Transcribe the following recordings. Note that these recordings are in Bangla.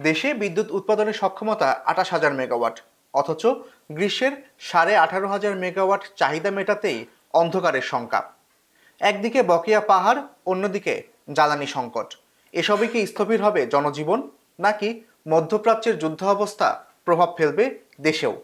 দেশে বিদ্যুৎ উৎপাদনের সক্ষমতা ২৮,০০০ মেগাওয়াট, অথচ গ্রীষ্মের ১৮,৫০০ মেগাওয়াট চাহিদা মেটাতেই অন্ধকারের শঙ্কা। একদিকে বকেয়া পাহাড়, অন্যদিকে জ্বালানি সংকট। এসবই কি স্থবির হবে জনজীবন, নাকি মধ্যপ্রাচ্যের যুদ্ধাবস্থা প্রভাব ফেলবে দেশেও?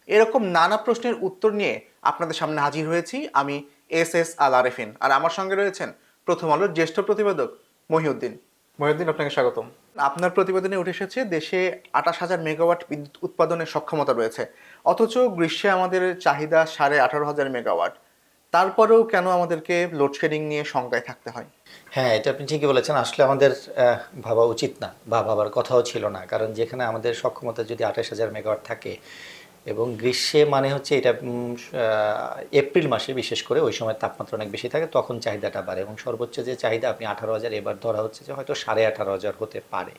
এরকম নানা প্রশ্নের উত্তর নিয়ে আপনাদের সামনে হাজির হয়েছি আমি, এস আল আরেফিন। আর আমার সঙ্গে রয়েছেন প্রথম আলোর জ্যেষ্ঠ প্রতিবেদক মহিউদ্দিন। মহিউদ্দিন, আপনাকে স্বাগতম। আপনার প্রতিবেদনে উঠে এসেছে দেশে ২৮,০০০ মেগাওয়াট বিদ্যুৎ উৎপাদনের সক্ষমতা রয়েছে, অথচ গ্রীষ্মে আমাদের চাহিদা ১৮,৫০০ মেগাওয়াট। তারপরেও কেন আমাদেরকে লোডশেডিং নিয়ে শঙ্কায় থাকতে হয়? হ্যাঁ, এটা আপনি ঠিকই বলেছেন। আসলে আমাদের ভাবা উচিত না বা ভাবার কথাও ছিল না, কারণ যেখানে আমাদের সক্ষমতা যদি ২৮,০০০ মেগাওয়াট থাকে এবং গ্রীষ্মে মানে হচ্ছে এটা এপ্রিল মাসে বিশেষ করে ওই সময় তাপমাত্রা অনেক বেশি থাকে, তখন চাহিদাটা বাড়ে এবং সর্বোচ্চ যে চাহিদা আপনি ১৮,০০০, এবার ধরা হচ্ছে যে হয়তো ১৮,৫০০ হতে পারে।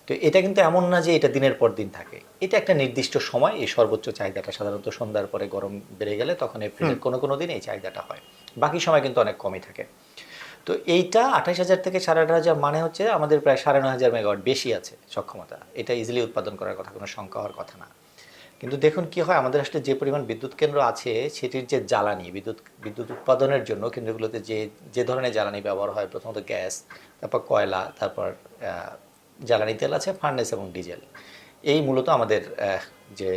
তো এটা কিন্তু এমন না যে এটা দিনের পর দিন থাকে, এটা একটা নির্দিষ্ট সময়। এই সর্বোচ্চ চাহিদাটা সাধারণত সন্ধ্যার পরে গরম বেড়ে গেলে তখন এপ্রিলের কোনো দিন এই চাহিদাটা হয়, বাকি সময় কিন্তু অনেক কমই থাকে। তো এইটা ২৮,০০০ থেকে ৮,৫০০ মানে হচ্ছে আমাদের প্রায় ৯,৫০০ মেগাওয়াট বেশি আছে সক্ষমতা। এটা ইজিলি উৎপাদন করার কথা, কোনো শঙ্কা হওয়ার কথা না। কিন্তু দেখুন কি হয়, আমাদের আসলে যে পরিমাণ বিদ্যুৎ কেন্দ্র আছে সেটির যে জ্বালানি, বিদ্যুৎ উৎপাদনের জন্য কেন্দ্রগুলোতে যে ধরনের জ্বালানি ব্যবহার হয়, প্রথমত গ্যাস, তারপর কয়লা, তারপর জ্বালানি তেল আছে, ফার্নেস এবং ডিজেল। এই মূলত আমাদের যে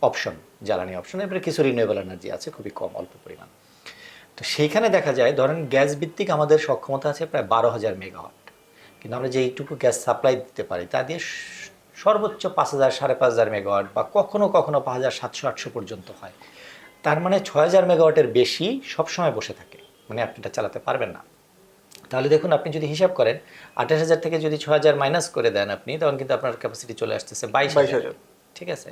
অপশন, জ্বালানি অপশন। এরপরে কিছু রিনিউয়েবল এনার্জি আছে, খুবই কম, অল্প পরিমাণ। তো সেইখানে দেখা যায় ধরেন গ্যাস ভিত্তিক আমাদের সক্ষমতা আছে প্রায় ১২,০০০ মেগাওয়াট, কিন্তু আমরা যে এইটুকু গ্যাস সাপ্লাই দিতে পারি তা দিয়ে সর্বোচ্চ ৫,০০০, ৫,৫০০ মেগাওয়াট বা কখনো কখনো ৫,৭০০-৮০০ পর্যন্ত হয়। তার মানে ৬,০০০ মেগাওয়াটের বেশি সবসময় বসে থাকে, মানে আপনি এটা চালাতে পারবেন না। তাহলে দেখুন, আপনি যদি হিসাব করেন ২৮,০০০ থেকে যদি ৬,০০০ মাইনাস করে দেন আপনি, তখন কিন্তু আপনার ক্যাপাসিটি চলে আসতেছে ২২,০০০। ঠিক আছে,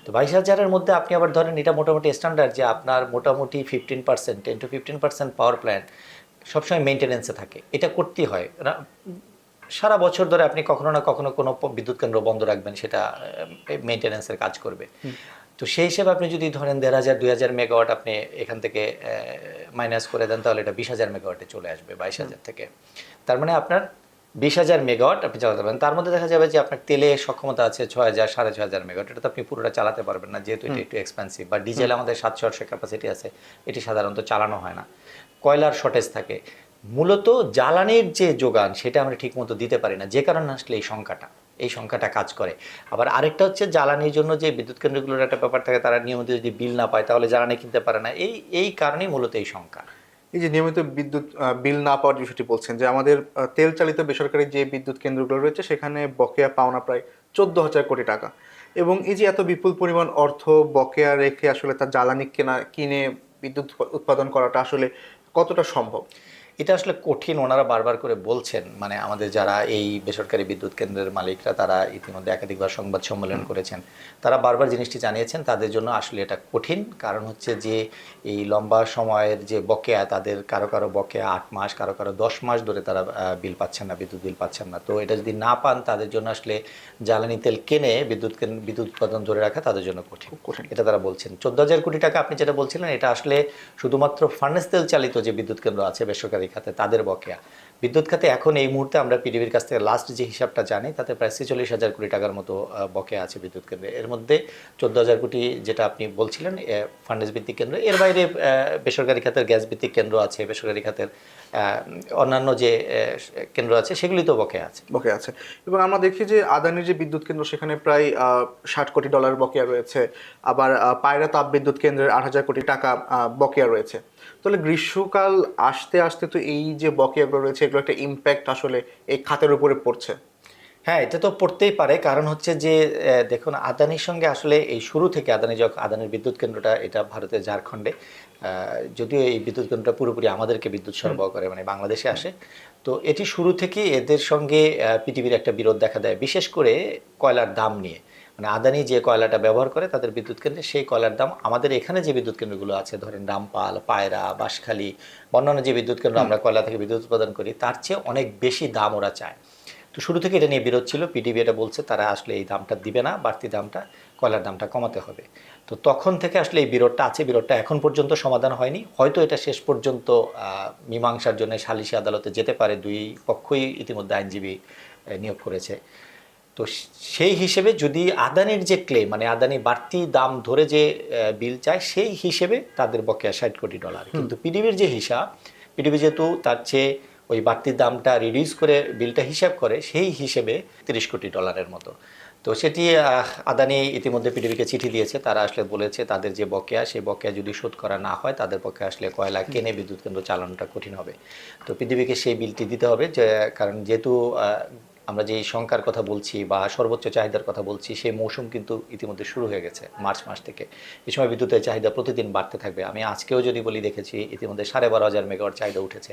তো ২২,০০০-এর মধ্যে আপনি আবার ধরেন এটা মোটামুটি স্ট্যান্ডার্ড যে আপনার মোটামুটি 15%, 10-15% পাওয়ার প্ল্যান্ট সবসময় মেনটেন্যান্সে থাকে। এটা করতেই হয়, সারা বছর ধরে আপনি কখনো না কখনো কোনো বিদ্যুৎ কেন্দ্র বন্ধ রাখবেন, সেটা মেনটেন্যান্সের কাজ করবে। তো সেই হিসেবে আপনি যদি ধরেন ১,৫০০-২,০০০ মেগাওয়াট আপনি এখান থেকে মাইনাস করে দেন, তাহলে এটা ২০,০০০ মেগাওয়াটে চলে আসবে ২২,০০০ থেকে। তার মানে আপনার ২০,০০০ মেগাওয়াট আপনি চালাতে পারবেন। তার মধ্যে দেখা যাবে যে আপনার তেলে সক্ষমতা আছে ৬,০০০, ৬,৫০০ মেগাওয়াট। এটা তো আপনি পুরোটা চালাতে পারবেন না, যেহেতু এটা একটু এক্সপেন্সিভ। বা ডিজেল আমাদের ৭০০-৮০০ ক্যাপাসিটি আছে, এটি সাধারণত চালানো হয় না। কয়লার শর্টেজ থাকে। মূলত জ্বালানির যে যোগান সেটা আমরা ঠিকমতো দিতে পারি না, যে কারণে আসলে এই সংখ্যাটা কাজ করে। আবার আরেকটা হচ্ছে জ্বালানির জন্য যে বিদ্যুৎ কেন্দ্রগুলোর একটা ব্যাপার থাকে, তারা নিয়মিত যদি বিল না পায় তাহলে জ্বালানি কিনতে পারে না। এই কারণেই মূলত এই সংখ্যা। এই যে নিয়মিত বিদ্যুৎ বিল না পাওয়ার বিষয়টি বলছেন, যে আমাদের তেল চালিত বেসরকারি যে বিদ্যুৎ কেন্দ্রগুলো রয়েছে সেখানে বকেয়া পাওনা প্রায় ১৪,০০০ কোটি টাকা। এবং এই যে এত বিপুল পরিমাণ অর্থ বকেয়া রেখে আসলে তার জ্বালানি কিনে বিদ্যুৎ উৎপাদন করাটা আসলে কতটা সম্ভব? এটা আসলে কঠিন, ওনারা বারবার করে বলছেন। মানে আমাদের যারা এই বেসরকারি বিদ্যুৎ কেন্দ্রের মালিকরা, তারা ইতিমধ্যে একাধিকবার সংবাদ সম্মেলন করেছেন, তারা বারবার জিনিসটি জানিয়েছেন তাদের জন্য আসলে এটা কঠিন। কারণ হচ্ছে যে এই লম্বা সময়ের যে বকেয়া, তাদের কারো বকেয়া ৮ মাস, কারো ১০ মাস ধরে তারা বিল পাচ্ছেন না, বিদ্যুৎ বিল পাচ্ছেন না। তো এটা যদি না পান, তাদের জন্য আসলে জ্বালানি তেল কিনে বিদ্যুৎ উৎপাদন ধরে রাখা তাদের জন্য কঠিন। এটা তারা বলছেন। ১৪,০০০ কোটি টাকা আপনি যেটা বলছিলেন, এটা আসলে শুধুমাত্র ফার্নেস তেল চালিত যে বিদ্যুৎ কেন্দ্র আছে বেসরকারি খাতে, তাদের বকেয়া। বিদ্যুৎ খাতে এখন এই মুহূর্তে আমরা পিডিবির কাছ থেকে লাস্ট যে হিসাবটা জানি, তাতে প্রায় ৪৬,০০০ কোটি টাকার মতো বকেয়া আছে বিদ্যুৎ কেন্দ্রে। এর মধ্যে ১৪,০০০ কোটি যেটা আপনি বলছিলেন ফার্নেস ভিত্তিক কেন্দ্র, এর বাইরে বেসরকারি খাতের গ্যাস ভিত্তিক কেন্দ্র আছে, বেসরকারি খাতের অন্যান্য যে কেন্দ্র আছে সেগুলিতেও বকেয়া আছে। এবং আমরা দেখি যে আদানির যে বিদ্যুৎ কেন্দ্র, সেখানে প্রায় $৬০ কোটি বকেয়া রয়েছে। আবার পায়রা তাপ বিদ্যুৎ কেন্দ্রের ৮,০০০ কোটি টাকা বকেয়া রয়েছে। তাহলে গ্রীষ্মকাল আসতে আসতে তো এই যে বকেয়াগুলো রয়েছে, এগুলো একটা ইম্প্যাক্ট আসলে এই খাতের উপরে পড়ছে। হ্যাঁ, এটা তো পড়তেই পারে। কারণ হচ্ছে যে দেখুন, আদানির সঙ্গে আসলে এই শুরু থেকে আদানির বিদ্যুৎ কেন্দ্রটা এটা ভারতের ঝাড়খণ্ডে, যদিও এই বিদ্যুৎ কেন্দ্রটা পুরোপুরি আমাদেরকে বিদ্যুৎ সরবরাহ করে, মানে বাংলাদেশে আসে। তো এটি শুরু থেকে এদের সঙ্গে পিটিভির একটা বিরোধ দেখা দেয়, বিশেষ করে কয়লার দাম নিয়ে। মানে আদানি যে কয়লাটা ব্যবহার করে তাদের বিদ্যুৎ কেন্দ্রে, সেই কয়লার দাম আমাদের এখানে যে বিদ্যুৎ কেন্দ্রগুলো আছে, ধরেন রামপাল, পায়রা, বাঁশখালী, অন্যান্য যে বিদ্যুৎ কেন্দ্র আমরা কয়লা থেকে বিদ্যুৎ উৎপাদন করি, তার চেয়ে অনেক বেশি দাম ওরা চায়। তো শুরু থেকে এটা নিয়ে বিরোধ ছিল। পিডিবি এটা বলছে তারা আসলে এই দামটা দিবে না, বাড়তি দামটা, কয়লার দামটা কমাতে হবে। তো তখন থেকে আসলে এই বিরোধটা আছে। বিরোধটা এখন পর্যন্ত সমাধান হয়নি। হয়তো এটা শেষ পর্যন্ত মীমাংসার জন্য সালিশি আদালতে যেতে পারে। দুই পক্ষই ইতিমধ্যে আইনজীবী নিয়োগ করেছে। তো সেই হিসেবে যদি আদানির যে ক্লেম, মানে আদানি বাড়তি দাম ধরে যে বিল চায়, সেই হিসেবে তাদের বকেয়া $60 কোটি। কিন্তু পিডিবির যে হিসাব, পিডিবি যেহেতু তার চেয়ে ওই বাড়তি দামটা রিডিউস করে বিলটা হিসাব করে, সেই হিসেবে $30 কোটি মতো। তো সেটি আদানি ইতিমধ্যে পিডিবিকে চিঠি দিয়েছে, তারা আসলে বলেছে তাদের যে বকেয়া, সেই বকেয়া যদি শোধ করা না হয় তাদের পক্ষে আসলে কয়লা কিনে বিদ্যুৎ কেন্দ্র চালানোটা কঠিন হবে। তো পিডিবিকে সেই বিলটি দিতে হবে, যে কারণ যেহেতু আমরা যে সংখ্যার কথা বলছি বা সর্বোচ্চ চাহিদার কথা বলছি, সেই মৌসুম কিন্তু ইতিমধ্যে শুরু হয়ে গেছে মার্চ মাস থেকে। এই সময় বিদ্যুতের চাহিদা প্রতিদিন বাড়তে থাকবে। আমি আজকেও যদি বলি, দেখেছি ইতিমধ্যে 12,500 মেগাওয়াট চাহিদা উঠেছে।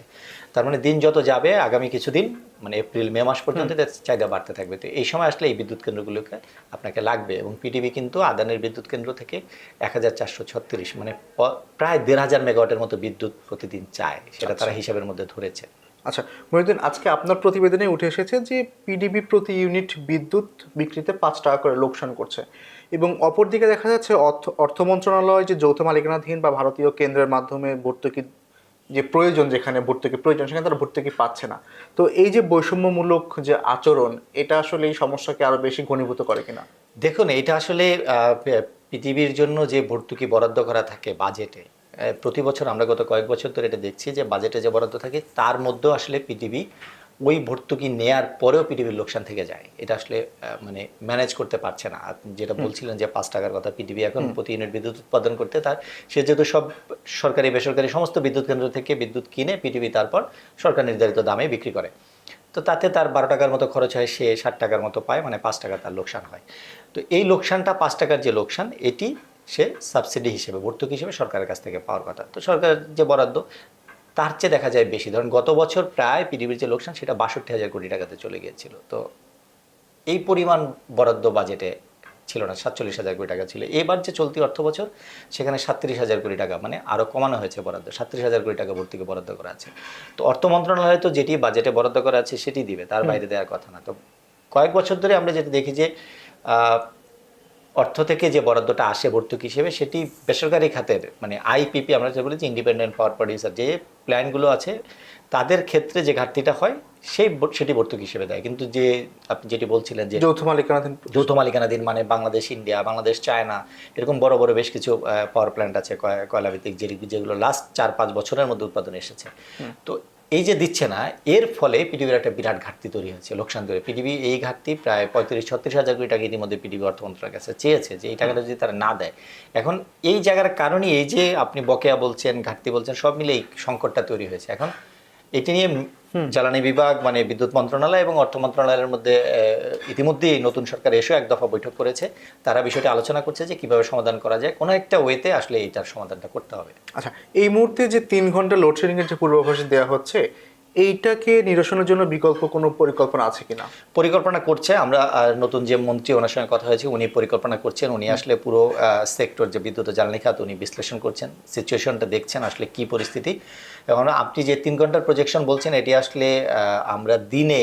তার মানে দিন যত যাবে, আগামী কিছুদিন মানে এপ্রিল মে মাস পর্যন্ত চাহিদা বাড়তে থাকবে। তো এই সময় আসলে এই বিদ্যুৎ কেন্দ্রগুলোকে আপনাকে লাগবে। এবং পিডিবি কিন্তু আদানির বিদ্যুৎ কেন্দ্র থেকে 1436, মানে প্রায় 1,500 মেগাওয়াটের মতো বিদ্যুৎ প্রতিদিন চায়, সেটা তারা হিসাবের মধ্যে ধরেছে। আচ্ছা মহিউদ্দিন, আজকে আপনার প্রতিবেদনে উঠে এসেছে যে পিডিবি প্রতি ইউনিট বিদ্যুৎ বিক্রিতে 5 টাকা করে লোকসান করছে, এবং অপরদিকে দেখা যাচ্ছে অর্থ মন্ত্রণালয় যে যৌথ মালিকানাধীন বা ভারতীয় কেন্দ্রের মাধ্যমে ভর্তুকি যে প্রয়োজন, যেখানে ভর্তুকি প্রয়োজন সেখানে তারা ভর্তুকি পাচ্ছে না। তো এই যে বৈষম্যমূলক যে আচরণ, এটা আসলে এই সমস্যাকে আরো বেশি ঘনীভূত করে কিনা? দেখুন, এটা আসলে পৃথিবীর জন্য যে ভর্তুকি বরাদ্দ করা থাকে বাজেটে, প্রতি বছর আমরা গত কয়েক বছর ধরে এটা দেখছি যে বাজেটে যে বরাদ্দ থাকে তার মধ্যেও আসলে পিডিবি ওই ভর্তুকি নেয়ার পরেও পিডিবির লোকসান থেকে যায়। এটা আসলে মানে ম্যানেজ করতে পারছে না। আপনি যেটা বলছিলেন যে 5 টাকার কথা, পিডিবি এখন প্রতি ইউনিট বিদ্যুৎ উৎপাদন করতে তার, সে যেহেতু সব সরকারি বেসরকারি সমস্ত বিদ্যুৎ কেন্দ্র থেকে বিদ্যুৎ কিনে পিডিবি তারপর সরকার নির্ধারিত দামে বিক্রি করে। তো তাতে তার 12 টাকার মতো খরচ হয়, সে 60 টাকার মতো পায়, মানে 5 টাকা তার লোকসান হয়। তো এই লোকসানটা, 5 টাকার যে লোকসান, এটি সে সাবসিডি হিসেবে, ভর্তুকি হিসেবে সরকারের কাছ থেকে পাওয়ার কথা। তো সরকারের যে বরাদ্দ তার চেয়ে দেখা যায় বেশি। ধরুন গত বছর প্রায় পিডিবির যে লোকসান সেটা 62,000 কোটি টাকাতে চলে গিয়েছিল। তো এই পরিমাণ বরাদ্দ বাজেটে ছিল না, 47,000 কোটি টাকা ছিল। এবার যে চলতি অর্থ বছর সেখানে 37,000 কোটি টাকা, মানে আরও কমানো হয়েছে বরাদ্দ, 37,000 কোটি টাকা ভর্তুকি বরাদ্দ করা আছে। তো অর্থ মন্ত্রণালয় তো যেটি বাজেটে বরাদ্দ করা আছে সেটি দিবে, তার বাইরে দেওয়ার কথা না। তো কয়েক বছর ধরে আমরা যেটা দেখি যে অর্থ থেকে যে বরাদ্দটা আসে ভর্তুকি হিসেবে, সেটি বেসরকারি খাতের, মানে আইপিপি আমরা যে বলি, ইন্ডিপেন্ডেন্ট পাওয়ার প্রডিউসার যে প্ল্যানগুলো আছে তাদের ক্ষেত্রে যে ঘাটতিটা হয় সেটি ভর্তুকি হিসেবে দেয়। কিন্তু যে আপনি যেটি বলছিলেন যে যৌথ মালিকানাধীন, মানে বাংলাদেশ ইন্ডিয়া, বাংলাদেশ চায়না, এরকম বড় বড় বেশ কিছু পাওয়ার প্ল্যান্ট আছে কয়লাভিত্তিক, যেগুলো লাস্ট 4-5 বছরের মধ্যে উৎপাদনে এসেছে। তো এই যে দিচ্ছে না, এর ফলে পিডিবির একটা বিরাট ঘাটতি তৈরি হয়েছে, লোকসান তৈরি। পিডিবি এই ঘাটতি প্রায় 35-36 হাজার কোটি টাকা ইতিমধ্যে পিডিবি অর্থ মন্ত্রণালয়ের কাছে চেয়েছে, যে এই টাকাটা যদি তারা না দেয়, এখন এই জায়গার কারণেই এই যে আপনি বকেয়া বলছেন, ঘাটতি বলছেন, সব মিলে এই সংকটটা তৈরি হয়েছে। এখন এটি নিয়ে জ্বালানি বিভাগ, মানে বিদ্যুৎ মন্ত্রণালয় এবং অর্থ মন্ত্রণালয়ের মধ্যে ইতিমধ্যেই নতুন সরকার এসেও এক দফা বৈঠক করেছে। তারা বিষয়টি আলোচনা করছে যে কিভাবে সমাধান করা যায়, কোনো একটা ওয়েতে আসলে এইটার সমাধানটা করতে হবে। আচ্ছা, এই মুহূর্তে যে 3 ঘন্টা লোডশেডিং এর যে পূর্বাভাস দেওয়া হচ্ছে, এইটাকে নিরসনের জন্য বিকল্প কোনো পরিকল্পনা আছে কিনা? পরিকল্পনা করছে, আমরা নতুন যে মন্ত্রী, ওনার সঙ্গে কথা হয়েছে, উনি পরিকল্পনা করছেন। উনি আসলে পুরো সেক্টর, যে বিদ্যুৎ ও জ্বালানি খাত, উনি বিশ্লেষণ করছেন, সিচুয়েশনটা দেখছেন আসলে কি পরিস্থিতি। এখন আপনি যে 3 ঘন্টার প্রজেকশন বলছেন, এটি আসলে আমরা দিনে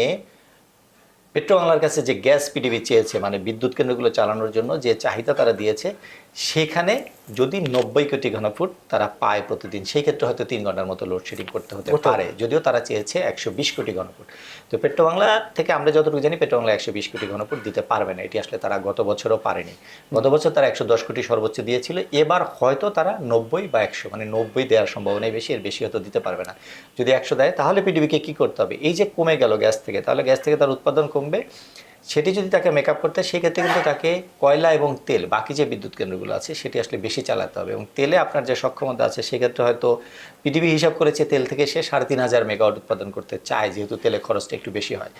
পেট্রোবাংলার কাছে যে গ্যাস পিডিবি চেয়েছে, মানে বিদ্যুৎ কেন্দ্রগুলো চালানোর জন্য যে চাহিদা তারা দিয়েছে, সেখানে যদি 90 কোটি ঘনফুট তারা পায় প্রতিদিন, সেই ক্ষেত্রে হয়তো 3 ঘন্টার মতো লোডশেডিং করতে হতে পারে, যদিও তারা চেয়েছে 120 কোটি ঘনফুট। তো পেট্রোবাংলা থেকে আমরা যতটুকু জানি, পেট্রোবাংলা 120 কোটি ঘনফুট দিতে পারবে না। এটি আসলে তারা গত বছরও পারেনি। গত বছর তারা 110 কোটি সর্বোচ্চ দিয়েছিল, এবার হয়তো তারা 90 বা 100, মানে 90 দেওয়ার সম্ভাবনাই বেশি, এর বেশি হয়তো দিতে পারবে না। যদি 100 দেয়, তাহলে পিডিবিকে কী করতে হবে? এই যে কমে গেল গ্যাস থেকে, তাহলে গ্যাস থেকে তার উৎপাদন কমবে, সেটি যদি তাকে মেকআপ করতে হয়, সেক্ষেত্রে কিন্তু তাকে কয়লা এবং তেল, বাকি যে বিদ্যুৎ কেন্দ্রগুলো আছে সেটি আসলে বেশি চালাতে হবে। এবং তেলে আপনার যে সক্ষমতা আছে, সেক্ষেত্রে হয়তো পিডিবি হিসাব করেছে তেল থেকে সে 3,500 মেগাওয়াট উৎপাদন করতে চায়, যেহেতু তেলের খরচটা একটু বেশি হয়।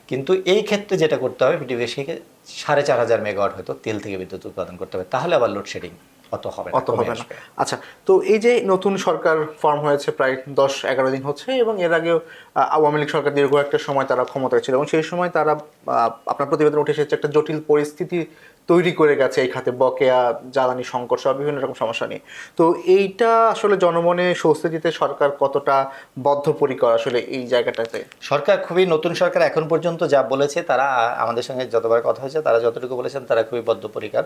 কিন্তু এই ক্ষেত্রে যেটা করতে হবে, পিডিবি সেকে 4,500 মেগাওয়াট হয়তো তেল থেকে বিদ্যুৎ উৎপাদন করতে হবে, তাহলে আবার লোডশেডিং অত হবে না। আচ্ছা, তো এই যে নতুন সরকার ফর্ম হয়েছে প্রায় 10-11 দিন হচ্ছে, এবং এর আগেও আওয়ামী লীগ সরকার দীর্ঘ একটা সময় তারা ক্ষমতায় ছিল, এবং সেই সময় তারা আপনার প্রতিবেদন উঠে এসেছে একটা জটিল পরিস্থিতি তৈরি করে গেছে এই খাতে, বকেয়া, জ্বালানি সংকট সহ বিভিন্ন রকম সমস্যা নিয়ে। তো এইটা আসলে জনমনে স্বস্তি দিতে সরকার কতটা বদ্ধপরিকর আসলে এই জায়গাটাতে? সরকার খুবই, নতুন সরকার এখন পর্যন্ত যা বলেছে, তারা আমাদের সঙ্গে যতবার কথা হয়েছে তারা যতটুকু বলেছেন, তারা খুবই বদ্ধপরিকর।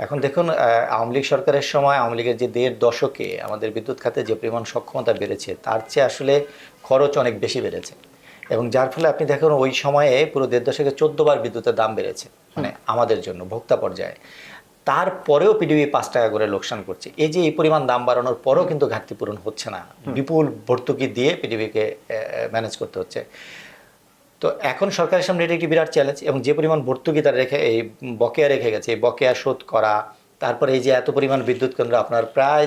এখন দেখুন, আওয়ামী লীগ সরকারের সময়, আওয়ামী লীগের যে 1.5 দশকে আমাদের বিদ্যুৎ খাতে যে পরিমাণ সক্ষমতা বেড়েছে, তার চেয়ে আসলে খরচ অনেক বেশি বেড়েছে। এবং যার ফলে আপনি দেখুন, ওই সময়ে পুরো 1.5 দশকে 14 বার বিদ্যুতের দাম বেড়েছে। মানে আমাদের জন্য ভোক্তা পর্যায়ে। তারপরেও পিডিবি 5 টাকা করে লোকসান করছে। এই যে এই পরিমাণ দাম বাড়ানোর পরেও কিন্তু ঘাটতি পূরণ হচ্ছে না, বিপুল ভর্তুকি দিয়ে পিডিবিকে ম্যানেজ করতে হচ্ছে। তো এখন সরকারের সামনে এটা একটি বিরাট চ্যালেঞ্জ, এবং যে পরিমাণ ভর্তুকি তারা এই বকেয়া রেখে গেছে, এই বকেয়া শোধ করা, তারপরে এই যে এত পরিমাণ বিদ্যুৎ কেন্দ্র, আপনার প্রায়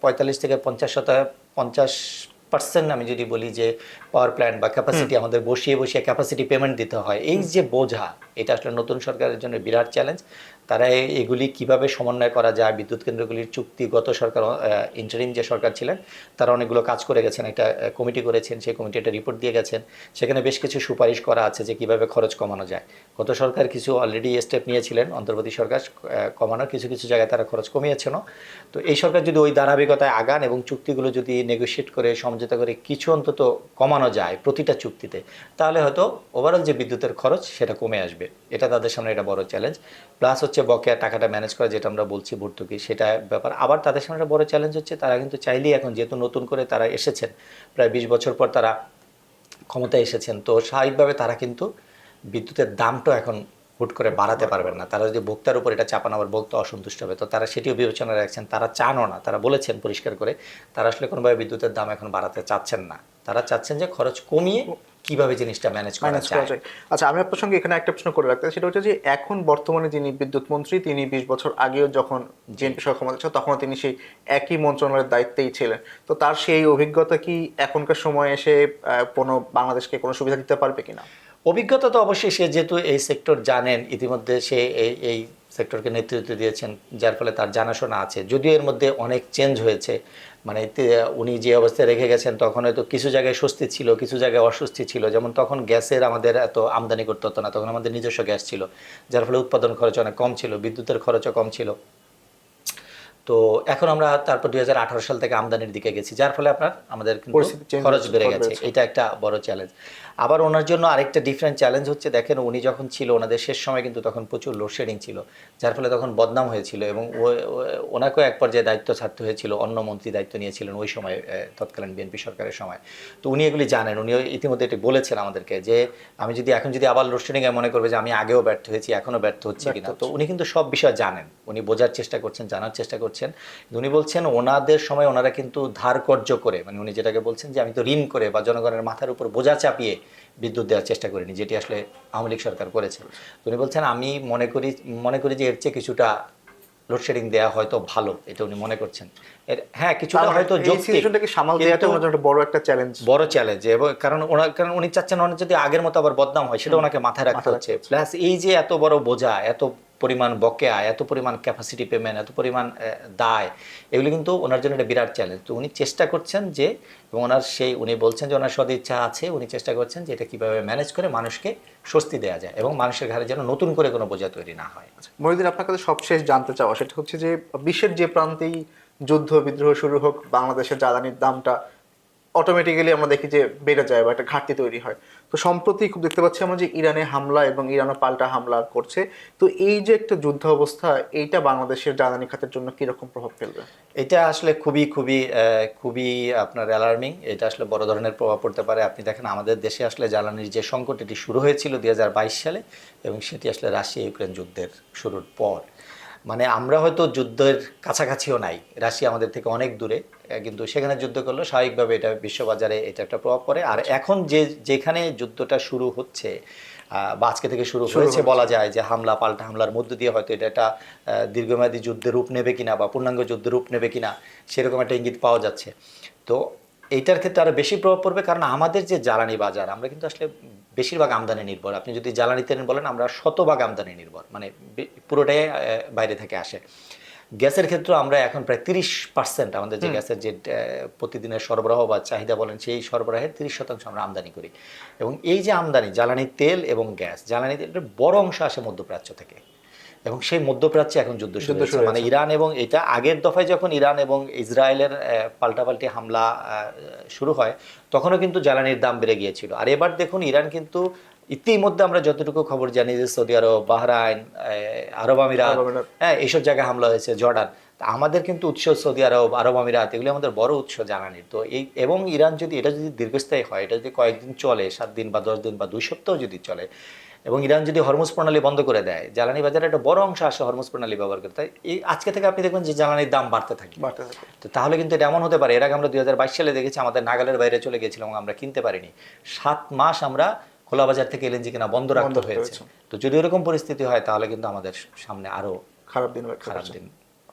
45 থেকে 50% আমি যদি বলি যে পাওয়ার প্ল্যান্ট বা ক্যাপাসিটি আমাদের বসিয়ে বসিয়ে ক্যাপাসিটি পেমেন্ট দিতে হয়, এই যে বোঝা, এটা আসলে নতুন সরকারের জন্য বিরাট চ্যালেঞ্জ। তারা এগুলি কিভাবে সমন্বয় করা যায়, বিদ্যুৎ কেন্দ্রগুলির চুক্তি, গত সরকার ইন্টারিম যে সরকার ছিলেন তারা অনেকগুলো কাজ করে গেছেন, একটা কমিটি করেছেন, সেই কমিটি একটা রিপোর্ট দিয়ে গেছেন, সেখানে বেশ কিছু সুপারিশ করা আছে যে কিভাবে খরচ কমানো যায়। গত সরকার কিছু অলরেডি স্টেপ নিয়েছিলেন, অন্তর্বর্তী সরকার কমানোর কিছু কিছু জায়গায় তারা খরচ কমিয়েছেন। তো এই সরকার যদি ওই ধারাবাহিকতায় আগান এবং চুক্তিগুলো যদি নেগোশিয়েট করে সমঝোতা করে কিছু অন্তত কমানো যায় প্রতিটা চুক্তিতে, তাহলে হয়তো ওভারঅল যে বিদ্যুতের খরচ সেটা কমে আসবে। এটা তাদের সামনে একটা বড় চ্যালেঞ্জ। প্লাস হচ্ছে বকেয়া টাকাটা ম্যানেজ করা, যেটা আমরা বলছি ভর্তুকি, সেটা ব্যাপার। আবার তাদের সামনে একটা বড় চ্যালেঞ্জ হচ্ছে তারা কিন্তু চাইলেই এখন, যেহেতু নতুন করে তারা এসেছেন, প্রায় 20 বছর পর তারা ক্ষমতায় এসেছেন, তো স্বাভাবিকভাবে তারা কিন্তু বিদ্যুতের দামটা এখন হুট করে বাড়াতে পারবেন না। তারা যদি ভোক্তার উপর এটা চাপান, আবার ভোক্তা অসন্তুষ্ট হবে, তো তারা সেটিও বিবেচনা রাখছেন। তারা চানও না, তারা বলেছেন পরিষ্কার করে তারা আসলে কোনোভাবে বিদ্যুতের দাম এখন বাড়াতে চাচ্ছেন না। তারা চাচ্ছেন যে খরচ কমিয়ে কিভাবে জিনিসটা ম্যানেজ করা যায়। আচ্ছা, আমি আপনার সঙ্গে এখানে একটা প্রশ্ন করে রাখতে, সেটা হচ্ছে যে এখন বর্তমানে যিনি বিদ্যুৎ মন্ত্রী, তিনি 20 বছর আগেও যখন বিএনপি সরকার ক্ষমতা ছিল তখন তিনি সেই একই মন্ত্রণালয়ের দায়িত্বেই ছিলেন। তো তার সেই অভিজ্ঞতা কি এখনকার সময়ে এসে কোনো বাংলাদেশকে কোনো সুবিধা দিতে পারবে কিনা? অভিজ্ঞতা তো অবশ্যই, সে যেহেতু এই সেক্টর জানেন, ইতিমধ্যে সে এই সেক্টরকে নেতৃত্ব দিয়েছেন, যার ফলে তার জানাশোনা আছে। যদিও এর মধ্যে অনেক চেঞ্জ হয়েছে, মানে উনি যে অবস্থায় রেখে গেছেন তখন হয়তো কিছু জায়গায় স্বস্তি ছিল, কিছু জায়গায় অস্বস্তি ছিল। যেমন তখন গ্যাসের আমাদের এত আমদানি করতে হতো না, তখন আমাদের নিজস্ব গ্যাস ছিল, যার ফলে উৎপাদন খরচ অনেক কম ছিল, বিদ্যুতের খরচও কম ছিল। তো এখন আমরা তারপর 2018 সাল থেকে আমদানির দিকে গেছি, যার ফলে আমাদের কিন্তু খরচ বেড়ে গেছে। এটা একটা বড় চ্যালেঞ্জ। আবার ওনার জন্য আরেকটা ডিফারেন্ট চ্যালেঞ্জ হচ্ছে, দেখেন উনি যখন ছিল, ওনাদের শেষ সময় কিন্তু তখন প্রচুর লোডশেডিং ছিল, যার ফলে তখন বদনাম হয়েছিল, এবং ওনাকেও এক পর্যায়ে দায়িত্ব ছাড়তে হয়েছিল। অন্য মন্ত্রী দায়িত্ব নিয়েছিলেন ওই সময়, তৎকালীন বিএনপি সরকারের সময়। তো উনি এগুলি জানেন, উনি ইতিমধ্যে এটি বলেছেন আমাদেরকে যে আমি যদি এখন আবার লোডশেডিংয়ে মনে করবে যে আমি আগেও ব্যর্থ হয়েছি, এখনও ব্যর্থ হচ্ছি কিনা। তো উনি কিন্তু সব বিষয় জানেন, উনি বোঝার চেষ্টা করছেন, জানার চেষ্টা করছেন। উনি বলছেন ওনাদের সময় ওনারা কিন্তু ধার কর্য করে, মানে উনি যেটাকে বলছেন যে আমি তো ঋণ করে বা জনগণের মাথার উপর বোঝা চাপিয়ে বিদ্যুৎ দেওয়ার চেষ্টা করিনি, যেটি আসলে আওয়ামী লীগ সরকার করেছে। উনি বলছেন আমি মনে করি যে এর চেয়ে কিছুটা লোডশেডিং দেওয়া হয়তো ভালো, এটা উনি মনে করছেন। হ্যাঁ, কিছুটা হয়তো বড় চ্যালেঞ্জ, কারণ উনি চাচ্ছেন ওনার যদি আগের মতো আবার বদনাম হয় সেটা ওনাকে মাথায় রাখতে হচ্ছে। প্লাস এই যে এত বড় বোঝা, এত পরিমাণ বকেয়া, এত পরিমাণ ক্যাপাসিটি পেমেন্ট, এত পরিমাণ দায়, এগুলি কিন্তু ওনার জন্য একটা বিরাট চ্যালেঞ্জ। তো উনি চেষ্টা করছেন যে, এবং উনি বলছেন যে ওনার সদিচ্ছা আছে, উনি চেষ্টা করছেন যে এটা কীভাবে ম্যানেজ করে মানুষকে স্বস্তি দেওয়া যায় এবং মানুষের ঘাড়ে যেন নতুন করে কোনো বোঝা তৈরি না হয়। মহিউদ্দিন, আপনার কাছে সবশেষ জানতে চাওয়া সেটা হচ্ছে যে বিশ্বের যে প্রান্তেই যুদ্ধ বিদ্রোহ শুরু হোক, বাংলাদেশের জ্বালানির দামটা অটোমেটিক্যালি আমরা দেখি যে বেড়ে যায় বা একটা ঘাটতি তৈরি হয়। তো সম্প্রতি খুব দেখতে পাচ্ছি আমরা যে ইরানে হামলা এবং ইরানও পাল্টা হামলা করছে। তো এই যে একটা যুদ্ধ অবস্থা, এইটা বাংলাদেশের জ্বালানি খাতের জন্য কিরকম প্রভাব ফেলবে? এটা আসলে খুবই খুবই খুবই আপনার অ্যালার্মিং। এটা আসলে বড় ধরনের প্রভাব পড়তে পারে। আপনি দেখেন আমাদের দেশে আসলে জ্বালানির যে সংকট, এটি শুরু হয়েছিল 2022 সালে, এবং সেটি আসলে রাশিয়া ইউক্রেন যুদ্ধের শুরুর পর। মানে আমরা হয়তো যুদ্ধের কাছাকাছিও নাই, রাশিয়া আমাদের থেকে অনেক দূরে, কিন্তু সেখানে যুদ্ধ করলেও স্বাভাবিকভাবে এটা বিশ্ববাজারে এটা একটা প্রভাব পড়ে। আর এখন যেখানে যুদ্ধটা শুরু হচ্ছে বা আজকে থেকে শুরু হয়েছে বলা যায়, যে হামলা পাল্টা হামলার মধ্য দিয়ে হয়তো এটা একটা দীর্ঘমেয়াদী যুদ্ধের রূপ নেবে কিনা বা পূর্ণাঙ্গ যুদ্ধের রূপ নেবে কিনা, সেরকম একটা ইঙ্গিত পাওয়া যাচ্ছে। তো এইটার ক্ষেত্রে আরও বেশি প্রভাব পড়বে, কারণ আমাদের যে জ্বালানি বাজার, আমরা কিন্তু আসলে বেশিরভাগ আমদানি নির্ভর। আপনি যদি জ্বালানিতে বলেন, আমরা শতভাগ আমদানি নির্ভর, মানে পুরোটাই বাইরে থেকে আসে। গ্যাসের ক্ষেত্রে আমরা এখন প্রায় 30% আমাদের যে গ্যাসের যে প্রতিদিনের সরবরাহ বা চাহিদা বলেন, সেই সরবরাহের 30% আমরা আমদানি করি। এবং এই যে আমদানি, জ্বালানি তেল এবং গ্যাস, জ্বালানি তেলের বড় অংশ আসে মধ্যপ্রাচ্য থেকে, এবং সেই মধ্যপ্রাচ্যে এখন যুদ্ধ শুরু হয়েছে। মানে ইরান, এবং এটা আগের দফায় যখন ইরান এবং ইসরায়েলের পাল্টাপাল্টি হামলা শুরু হয়, তখনও কিন্তু জ্বালানির দাম বেড়ে গিয়েছিল। আর এবার দেখুন, ইরান কিন্তু ইতিমধ্যে আমরা যতটুকু খবর জানি যে সৌদি আরব, বাহরাইন, আরব আমিরাত, হ্যাঁ, এইসব জায়গায় হামলা হয়েছে, জর্ডান। আমাদের কিন্তু উৎস সৌদি আরব, আরব আমিরাত, এগুলি আমাদের বড় উৎস জ্বালানির। তো এবং ইরান এটা যদি দীর্ঘস্থায়ী হয়, এটা যদি কয়েকদিন চলে, 7 দিন বা 10 দিন বা 2 সপ্তাহ যদি চলে, এবং ইরান যদি হরমুজ প্রণালী বন্ধ করে দেয়, জ্বালানি বাজারে একটা বড় অংশ আসে হরমুজ প্রণালী ব্যবহার করে, তাই এই আজকে থেকে আপনি দেখবেন যে জ্বালানির দাম বাড়তে থাকে। তো তাহলে কিন্তু এটা এমন হতে পারে, এর আগে আমরা 2022 সালে দেখেছি আমাদের নাগালের বাইরে চলে গেছিলাম এবং আমরা কিনতে পারিনি। 7 মাস আমরা খোলা বাজার থেকে এলএনজি কিনা বন্ধ রাখতে হয়েছে। তো যদি এরকম পরিস্থিতি হয় তাহলে কিন্তু আমাদের সামনে আরো খারাপ দিন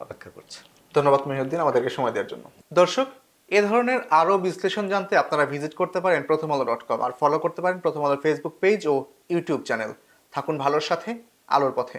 অপেক্ষা করছে। ধন্যবাদ মহিউদ্দিন আমাদেরকে সময় দেওয়ার জন্য। দর্শক, এ ধরনের আরও বিশ্লেষণ জানতে আপনারা ভিজিট করতে পারেন prothomalo.com আর ফলো করতে পারেন প্রথম আলোর ফেসবুক পেজ ও ইউটিউব চ্যানেল। থাকুন ভালোর সাথে, আলোর পথে।